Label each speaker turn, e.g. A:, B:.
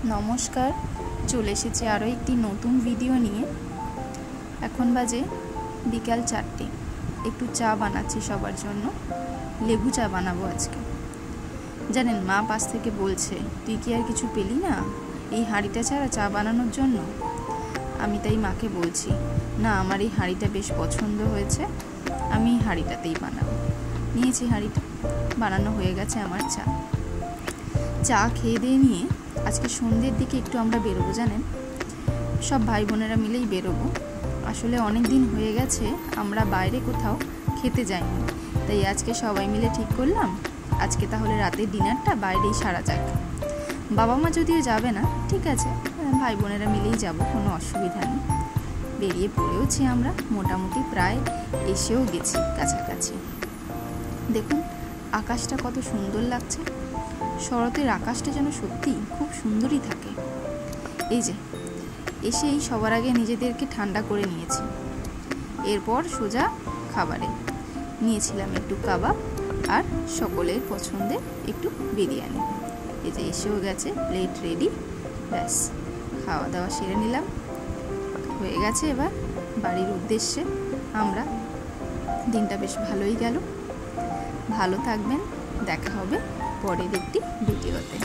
A: নমস্কার, চলে এসেছি আরও একটি নতুন ভিডিও নিয়ে। এখন বাজে বিকাল 4টে। একটু চা বানাচ্ছি সবার জন্য, লেবু চা বানাবো আজকে। জানেন, মা পাশ থেকে বলছে, তুই কি আর কিছু পেলি না এই হাঁড়িটা ছাড়া চা বানানোর জন্য? আমি তাই মাকে বলছি, না, আমার এই হাঁড়িটা বেশ পছন্দ হয়েছে, আমি এই হাঁড়িটাতেই বানাবো। নিয়েছি হাঁড়িটা, বানানো হয়ে গেছে আমার চা। চা খেয়ে দিয়ে নিয়ে আজকে সন্ধ্যের দিকে একটু আমরা বেরোবো। জানেন, সব ভাই বোনেরা মিলেই বেরোবো। আসলে অনেক দিন হয়ে গেছে আমরা বাইরে কোথাও খেতে যাইনি, তাই আজকে সবাই মিলে ঠিক করলাম আজকে তাহলে রাতের ডিনারটা বাইরেই সারা যাক। বাবা মা যদিও যাবে না, ঠিক আছে, ভাই বোনেরা মিলেই যাব, কোনো অসুবিধা নেই। বেরিয়ে পড়েওছি আমরা, মোটামুটি প্রায় এসেও গেছি কাছাকাছি। দেখুন আকাশটা কত সুন্দর লাগছে। শরতের আকাশটা যেন সত্যি খুব সুন্দরই থাকে। এই যে এসেই সবার আগে নিজেদেরকে ঠান্ডা করে নিয়েছি, এরপর সোজা খাবারে নিয়েছিলাম একটু কাবাব আর সকলের পছন্দের একটু বিরিয়ানি। এই যে এসেও গেছে, প্লেট রেডি, ব্যাস খাওয়া দাওয়া সেরে নিলাম, হয়ে গেছে। এবার বাড়ির উদ্দেশ্যে আমরা। দিনটা বেশ ভালোই গেল। ভালো থাকবেন, দেখা হবে পরের একটি ভিডিওতে।